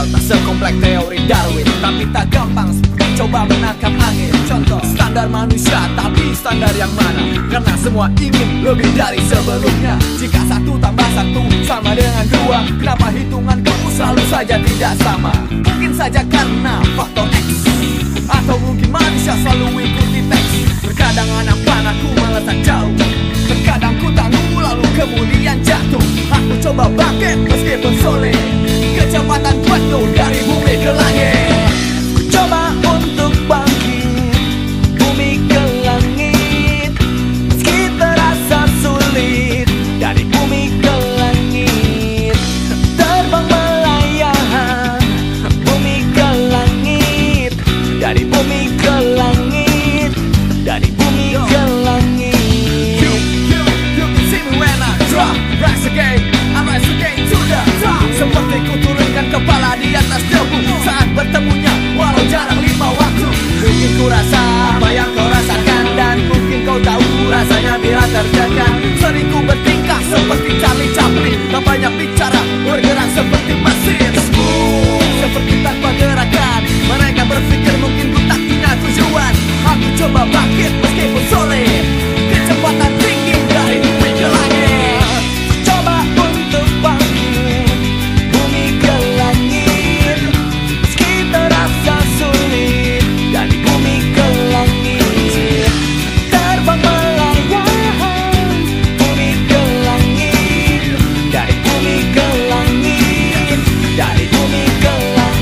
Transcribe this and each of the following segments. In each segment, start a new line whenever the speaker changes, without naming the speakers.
simpel, tak sekompleks teori Darwin, tapi tak gampang coba menangkap angin. Contoh, standar manusia tapi standar yang mana? Karena semua ingin lebih dari sebelumnya. Jika 1 tambah 1 sama dengan 2, kenapa hitunganku selalu saja tidak sama? Mungkin saja karena faktor X, atau mungkin manusia selalu ikuti teks. Terkadang anak panahku melesat jauh, terkadang ku tangguh lalu kemudian jatuh. Aku coba bangkit meskipun sulit, kecepatan penuh dari bumi ke langit. Ku coba untuk bangkit, bumi ke langit, meski terasa sulit. Dari bumi ke langit, terbang melayang, bumi ke langit. Dari bumi ke langit, dari bumi ke langit. You can see me when I drop, rise again, I rise again to the top. Seperti ku turunkan kepala di atas debu saat bertemunya walau jarang 5 waktu. Mungkin ku rasa apa yang kau rasakan, dan mungkin kau tahu rasanya bila tertekan. Sering ku bertingkah seperti Charlie Chaplin, tak banyak bicara, bergerak seperti mesin. Seperti tanpa gerakan, mereka berpikir mungkin ku tak punya tujuan. Aku coba bangkit meskipun sulit, kecepatan tinggi dari bumi ke langit. Coba untuk bangkit, bumi ke langit, meski terasa sulit. Dari bumi ke langit, terbang melayang, bumi ke langit. Dari bumi ke langit, dari bumi ke langit.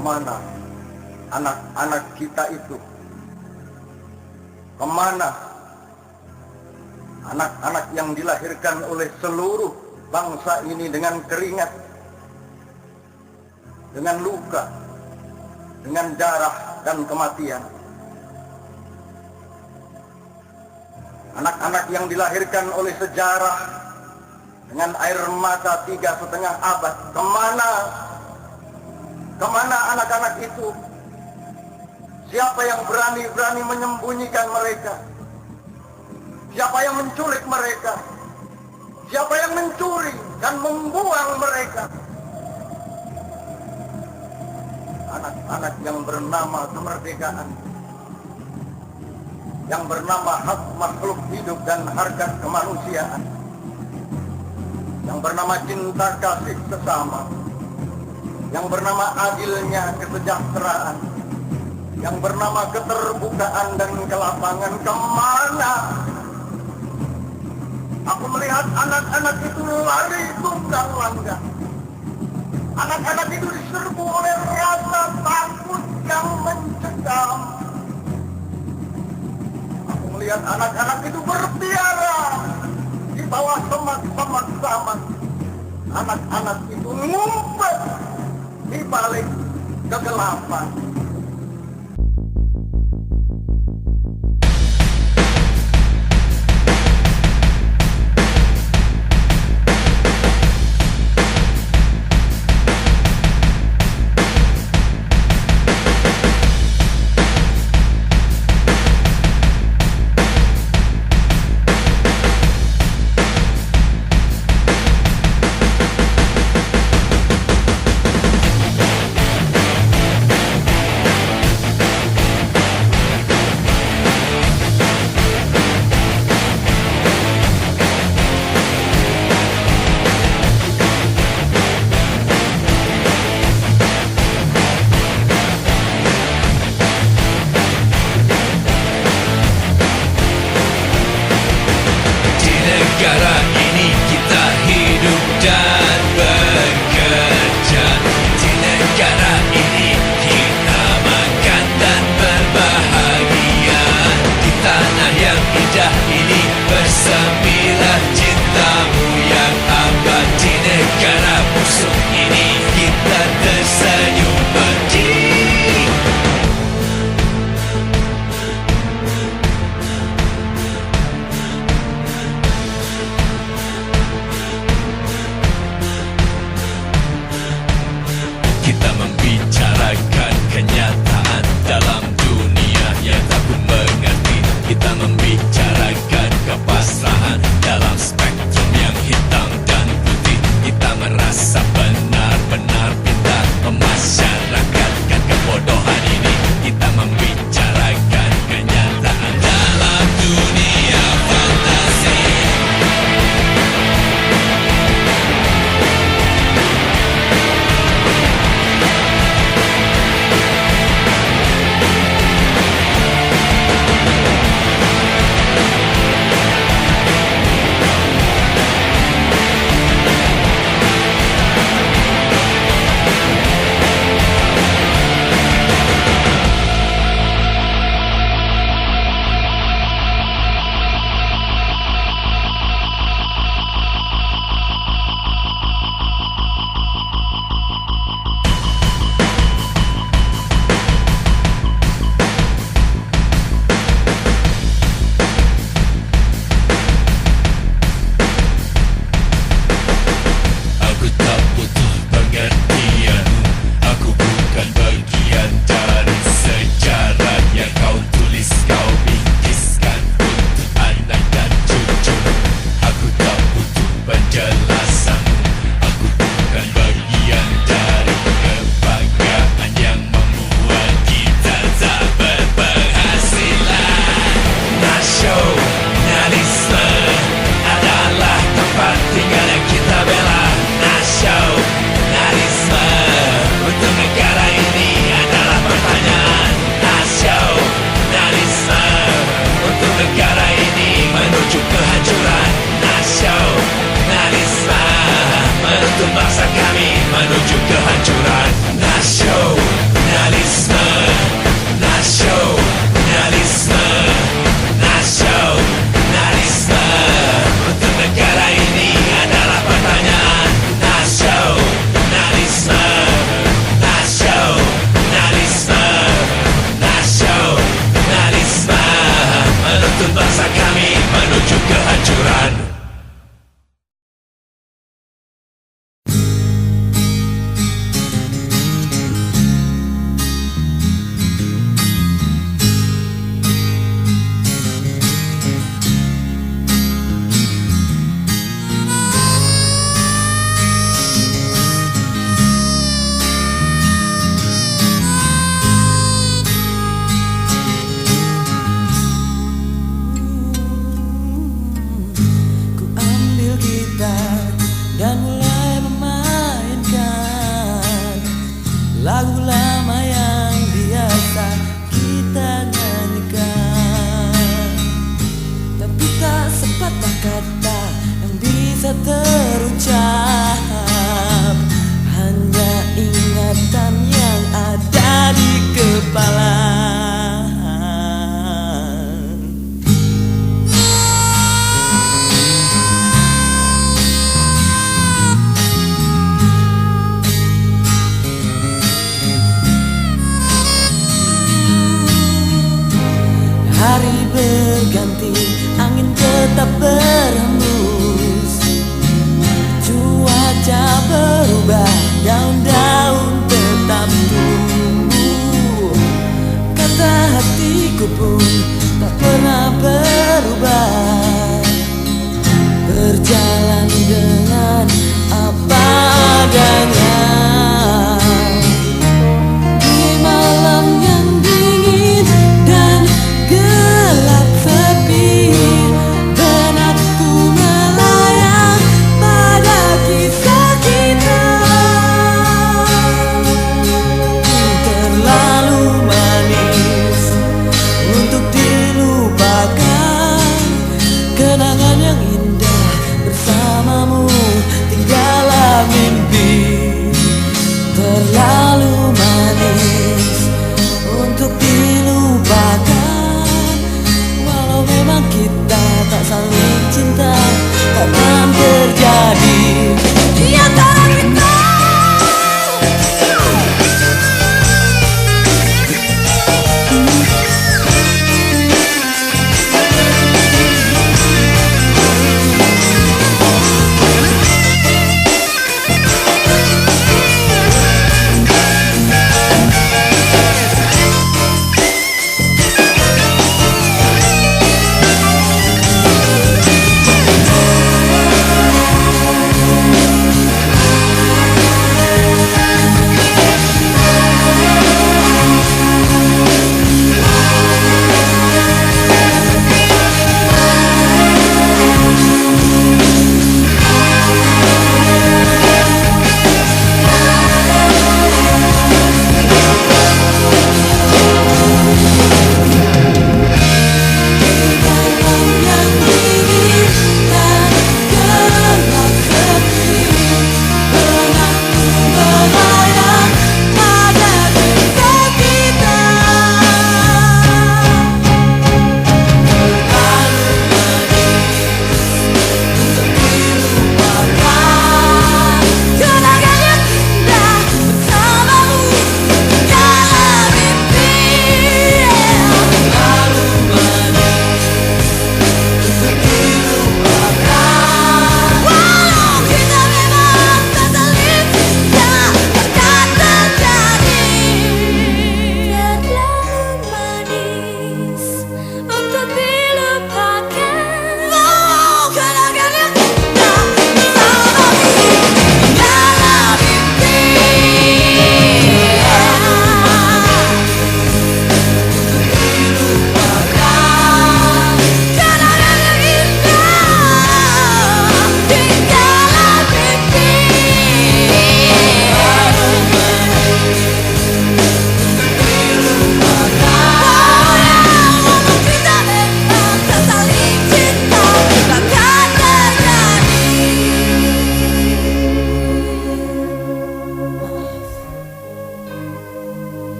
Kemana anak-anak kita itu? Kemana anak-anak yang dilahirkan oleh seluruh bangsa ini dengan keringat, dengan luka, dengan darah dan kematian? Anak-anak yang dilahirkan oleh sejarah dengan air mata 3,5 abad. Kemana anak-anak itu? Siapa yang berani-berani menyembunyikan mereka? Siapa yang menculik mereka? Siapa yang mencuri dan membuang mereka? Anak-anak yang bernama kemerdekaan, yang bernama hak makhluk hidup dan harkat kemanusiaan, yang bernama cinta kasih sesama, yang bernama adilnya kesejahteraan, yang bernama keterbukaan dan kelapangan. Kemana? Aku melihat anak-anak itu lari tunggang langgang. Anak-anak itu diserbu oleh rasa takut yang mencekam. Aku melihat anak-anak itu berpiara di bawah semak-semak zaman. Anak-anak itu ngumpet di balik kegelapan.
Negara ini kita hidup dan bekerja. Di negara ini kita makan dan berbahagia. Di tanah yang indah ini bersemilah cintamu yang abadi. Negara musuh ini kita tersenyum berdiri. Kita membicarakan kenyataan dalam dunia yang tak ku mengerti. Kita membicarakan kepasrahan dalam spektrum yang hitam dan putih. Kita merasa benar-benar pintar memasyarakatkan kebodohan ini. Kita membicarakan kenyataan dalam dunia fantasi. Aku tak butuh pengertianmu. Aku bukan bagian dari sejarah yang kau tulis, kau bingkiskan untuk anak dan cucu. Aku tak butuh penjelasanmu. Aku bukan bagian dari kebanggaan yang membuat kita tak berpenghasilan. Nasionalisme adalah tempat tinggal yang kita bela. Nasionalisme untuk negara ini adalah pertanyaan. Nasionalisme untuk negara ini menuju kehancuran. Nasionalisme menuntun bangsa kami menuju kehancuran. Nasionalisme, nasionalisme, nasionalisme untuk negara ini adalah pertanyaan. Nasionalisme, nasionalisme, nasionalisme menuntun bangsa kami menuju kehancuran.
Dan mulai memainkan lagu lama